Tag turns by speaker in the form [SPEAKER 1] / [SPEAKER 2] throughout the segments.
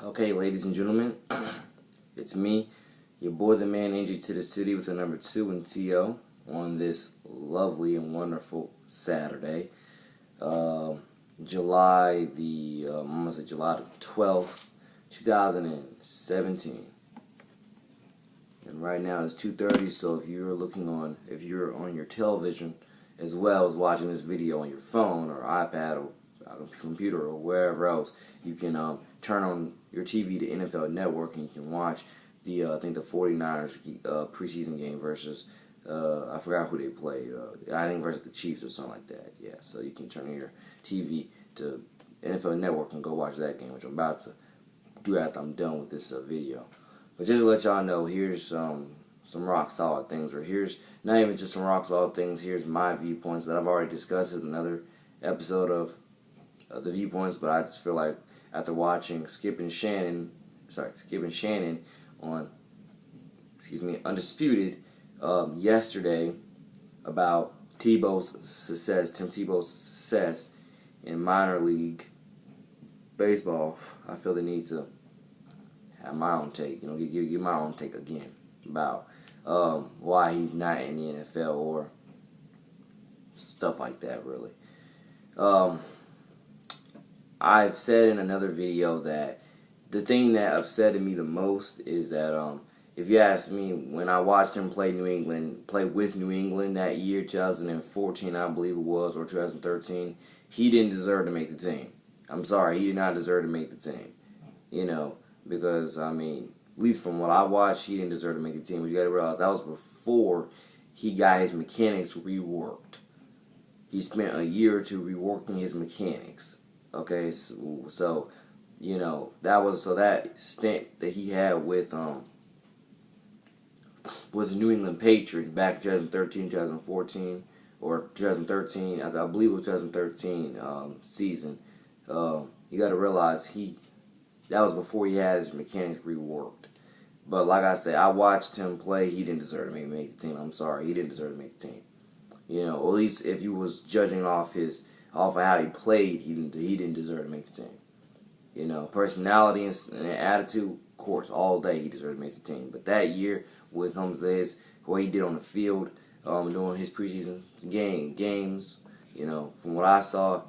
[SPEAKER 1] Okay, ladies and gentlemen, it's me, your boy the man, Angel to the City with the number 2 and TO on this lovely and wonderful Saturday, July the July the 12th, 2017. And right now it's 2:30. So if you're on your television as well as watching this video on your phone or iPad or computer or wherever else, you can turn on your TV to NFL Network and you can watch the I think the 49ers preseason game versus I forgot who they played. I think versus the Chiefs or something like that. Yeah, so you can turn on your TV to NFL Network and go watch that game, which I'm about to do after I'm done with this video. But just to let y'all know, here's some rock solid things, or here's not even just some rock solid things. Here's my viewpoints that I've already discussed in another episode of the viewpoints. But I just feel like after watching Skip and Shannon on Undisputed yesterday about Tim Tebow's success in minor league baseball, I feel the need to have my own take, give my own take again about why he's not in the NFL or stuff like that, really. I've said in another video that the thing that upsetted me the most is that if you ask me, when I watched him play with New England that year, 2014, I believe it was, or 2013, he didn't deserve to make the team. I'm sorry, he did not deserve to make the team. Because, at least from what I watched, he didn't deserve to make the team. But you got to realize, that was before he got his mechanics reworked. He spent a year or two reworking his mechanics. Okay, so that stint that he had with the New England Patriots back in 2013, 2014, or 2013, I believe it was 2013 season. You got to realize that was before he had his mechanics reworked. But like I said, I watched him play. He didn't deserve to make the team. I'm sorry, he didn't deserve to make the team. At least if you was judging off of how he played, he didn't deserve to make the team. Personality and attitude, of course, all day he deserved to make the team. But that year, when it comes to what he did on the field, during his preseason games, from what I saw,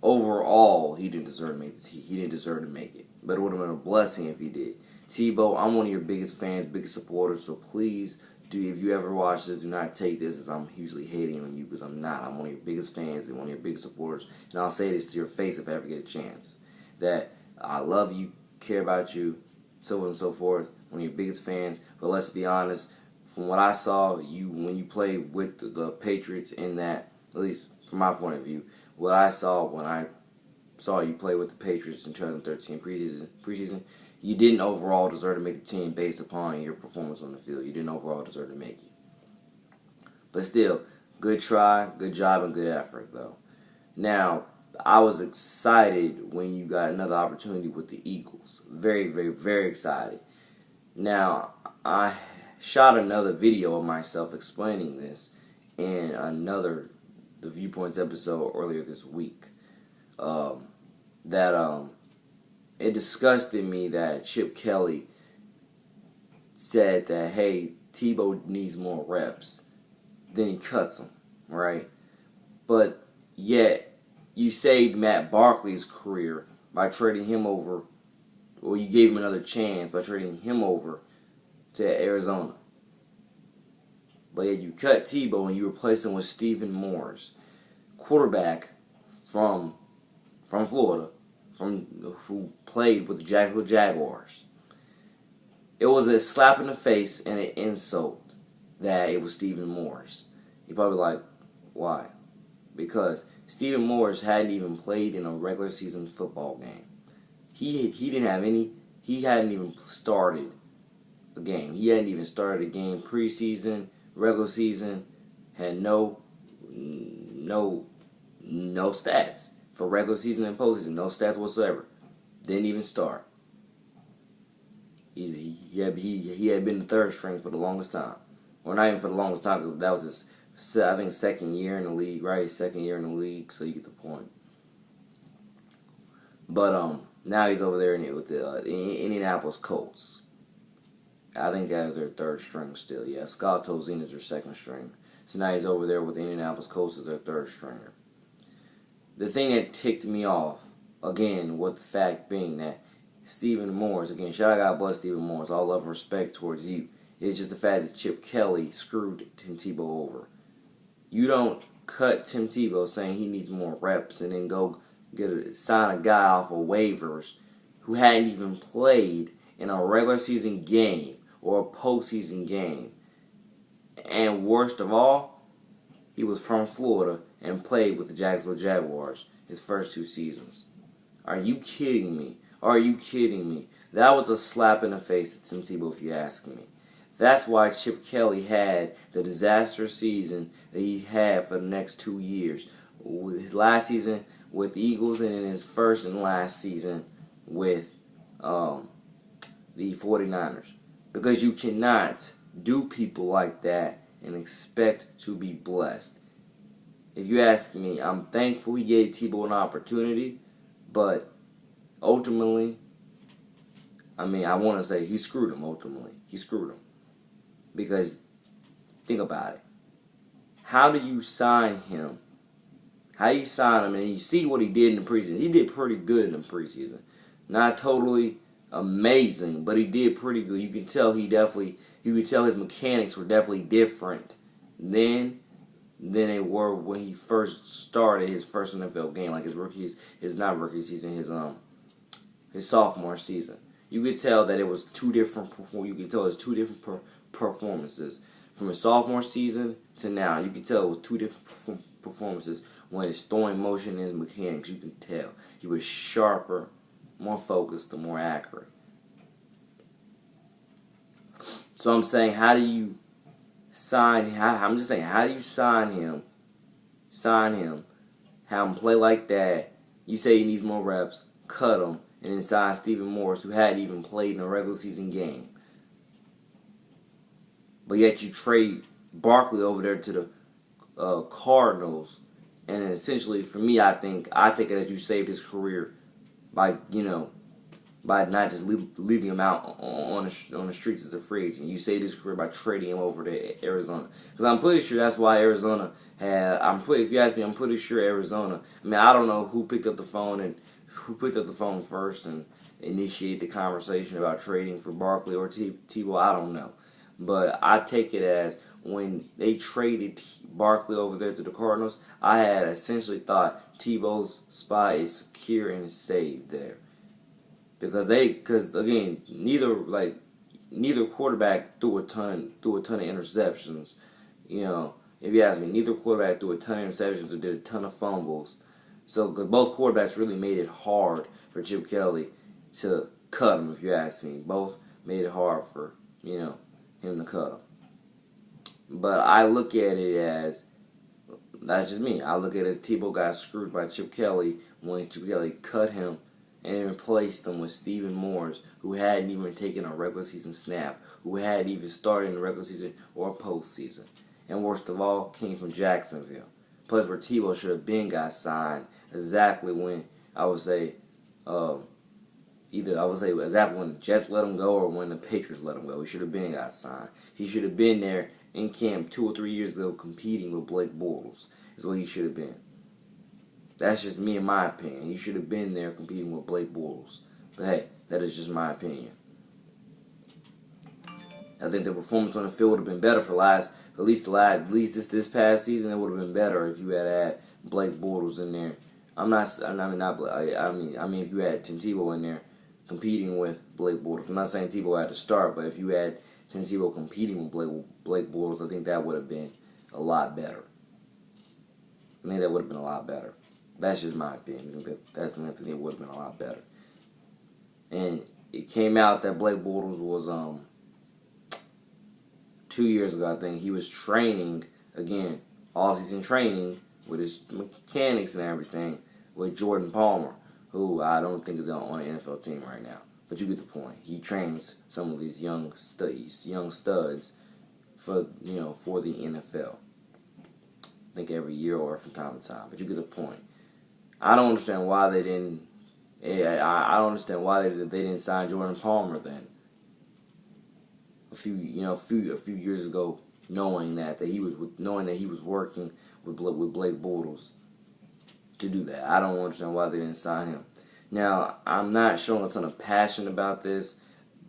[SPEAKER 1] overall, he didn't deserve to make it. He didn't deserve to make it. But it would have been a blessing if he did. Tebow, I'm one of your biggest fans, biggest supporters, so please, if you ever watch this, do not take this as I'm hugely hating on you, because I'm not. I'm one of your biggest fans and one of your biggest supporters. And I'll say this to your face if I ever get a chance, that I love you, care about you, so on and so forth. One of your biggest fans. But let's be honest, from what I saw, when you played with the Patriots in that, at least from my point of view, what I saw when I saw you play with the Patriots in 2013 preseason, you didn't overall deserve to make the team based upon your performance on the field. You didn't overall deserve to make it. But still, good try, good job, and good effort, though. Now, I was excited when you got another opportunity with the Eagles. Very, very, very excited. Now, I shot another video of myself explaining this in the Viewpoints episode earlier this week. It disgusted me that Chip Kelly said that, hey, Tebow needs more reps. Then he cuts him, right? But yet, you saved Matt Barkley's career by trading him over, or you gave him another chance by trading him over to Arizona. But yet you cut Tebow and you replaced him with Stephen Morris, quarterback from Florida, who played with the Jacksonville Jaguars. It was a slap in the face and an insult that it was Stephen Morris. You're probably like, why? Because Stephen Morris hadn't even played in a regular season football game. He hadn't even started a game. He hadn't even started a game preseason, regular season, had no stats for regular season and postseason, no stats whatsoever. Didn't even start. He had been the third string for the longest time. Or not even for the longest time, because that was his, I think, second year in the league, right? Second year in the league, so you get the point. But Now he's over there with the Indianapolis Colts. I think that is their third string still. Yeah, Scott Tolzien is their second string. So now he's over there with the Indianapolis Colts as their third stringer. The thing that ticked me off, again, was the fact being that Stephen Morris, again, shout out, God bless Stephen Morris, all love and respect towards you. It's just the fact that Chip Kelly screwed Tim Tebow over. You don't cut Tim Tebow saying he needs more reps and then go sign a guy off of waivers who hadn't even played in a regular season game or a postseason game. And worst of all, he was from Florida and played with the Jacksonville Jaguars his first 2 seasons. Are you kidding me? Are you kidding me? That was a slap in the face to Tim Tebow, if you ask me. That's why Chip Kelly had the disastrous season that he had for the next 2 years. His last season with the Eagles and in his first and last season with the 49ers. Because you cannot do people like that and expect to be blessed. If you ask me, I'm thankful he gave Tebow an opportunity, but ultimately, I want to say he screwed him ultimately. He screwed him. Because, think about it. How do you sign him? How you sign him and you see what he did in the preseason? He did pretty good in the preseason. Not totally amazing, but he did pretty good. You can tell you could tell his mechanics were definitely different then than they were when he first started his first NFL game, like his sophomore season. You could tell that it was two different performances from his sophomore season to now. You could tell it was two different performances when his throwing motion and his mechanics. You can tell he was sharper, more focused, and more accurate. So I'm saying, how do you sign him? I'm just saying, how do you sign him? Have him play like that. You say he needs more reps, cut him, and then sign Stephen Morris, who hadn't even played in a regular season game. But yet you trade Barkley over there to the Cardinals, and then essentially, for me, I take it as you saved his career by not just leaving him out on the streets as a free agent. You saved his career by trading him over to Arizona. Because I'm pretty sure that's why Arizona had. If you ask me, I'm pretty sure Arizona. I don't know who picked up the phone first and initiated the conversation about trading for Barkley or Tebow. I don't know, but I take it as when they traded Barkley over there to the Cardinals, I had essentially thought Tebow's spot is secure and is saved there. Because again, neither quarterback threw a ton of interceptions. If you ask me, neither quarterback threw a ton of interceptions or did a ton of fumbles. So, because both quarterbacks really made it hard for Chip Kelly to cut him. If you ask me, both made it hard for him to cut him. But I look at it as, that's just me. I look at it as Tebow got screwed by Chip Kelly when Chip Kelly cut him and replaced him with Stephen Morris, who hadn't even taken a regular season snap, who hadn't even started in the regular season or postseason. And worst of all, came from Jacksonville. Plus, where Tebow should have been got signed exactly when exactly when the Jets let him go or when the Patriots let him go. He should have been got signed. He should have been there in camp 2 or 3 years ago competing with Blake Bortles. Is what he should have been. That's just me in my opinion. He should have been there competing with Blake Bortles. But hey, that is just my opinion. I think the performance on the field would have been better for at least this past season. It would have been better if you had Blake Bortles in there. If you had Tim Tebow in there competing with Blake Bortles. I'm not saying Tebow had to start, but if you had Tim Tebow competing with Blake Bortles, I think that would have been a lot better. I think that would have been a lot better. That's just my opinion. I think it would have been a lot better. And it came out that Blake Bortles was 2 years ago, I think, he was training, again, all-season training with his mechanics and everything with Jordan Palmer, who I don't think is on an NFL team right now. But you get the point. He trains some of these young studs for the NFL. I think every year or from time to time. But you get the point. I don't understand why they didn't I don't understand why they didn't sign Jordan Palmer then. A few years ago, knowing that he was working with Blake Bortles to do that. I don't understand why they didn't sign him. Now, I'm not showing a ton of passion about this,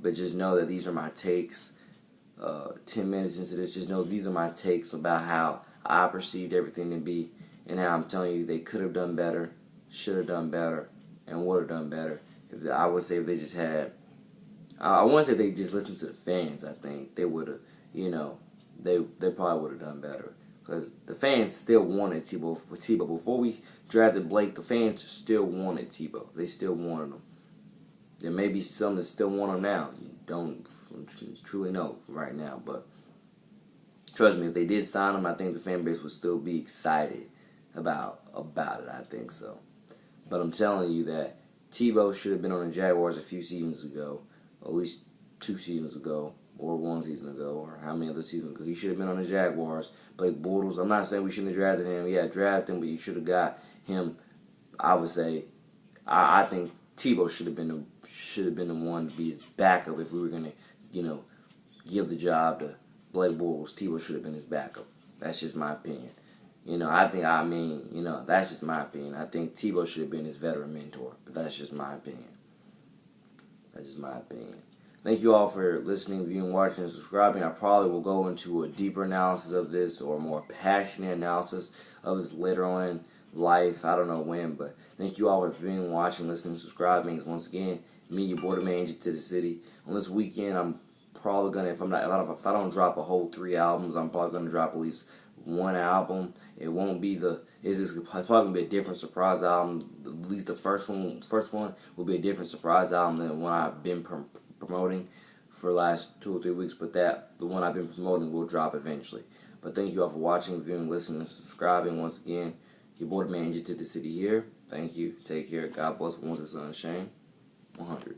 [SPEAKER 1] but just know that these are my takes. 10 minutes into this, just know these are my takes about how I perceived everything to be, and how I'm telling you they could have done better, should have done better, and would have done better. I would say if they just had, I want to say they just listened to the fans. I think they would have, they probably would have done better, because the fans still wanted Tebow. Before we drafted Blake, the fans still wanted Tebow. They still wanted him. There may be some that still want him now. You don't truly know right now, but trust me, if they did sign him, I think the fan base would still be excited about it. I think so. But I'm telling you that Tebow should have been on the Jaguars a few seasons ago, at least 2 seasons ago, or 1 season ago, or how many other seasons ago. He should have been on the Jaguars. Blake Bortles, I'm not saying we shouldn't have drafted him. Yeah, draft him, but you should have got him. I would say, I think Tebow should have been the one to be his backup if we were gonna, give the job to Blake Bortles. Tebow should have been his backup. That's just my opinion. That's just my opinion. I think Tebow should have been his veteran mentor, but that's just my opinion. That's just my opinion. Thank you all for listening, viewing, watching, and subscribing. I probably will go into a deeper analysis of this, or a more passionate analysis of this later on in life. I don't know when, but thank you all for viewing, watching, listening, subscribing. Once again, me, your boy, the man, Agent to the City. On this weekend, I'm probably gonna, if I don't drop a whole 3 albums, I'm probably gonna drop at least 1 album. It won't be it's probably gonna be a different surprise album. At least the first one will be a different surprise album than the one I've been promoting for the last 2 or 3 weeks. But the one I've been promoting will drop eventually. But thank you all for watching, viewing, listening, and subscribing. Once again, your boy, the man, Agent to the City here. Thank you. Take care. God bless. Once it's unashamed. 100.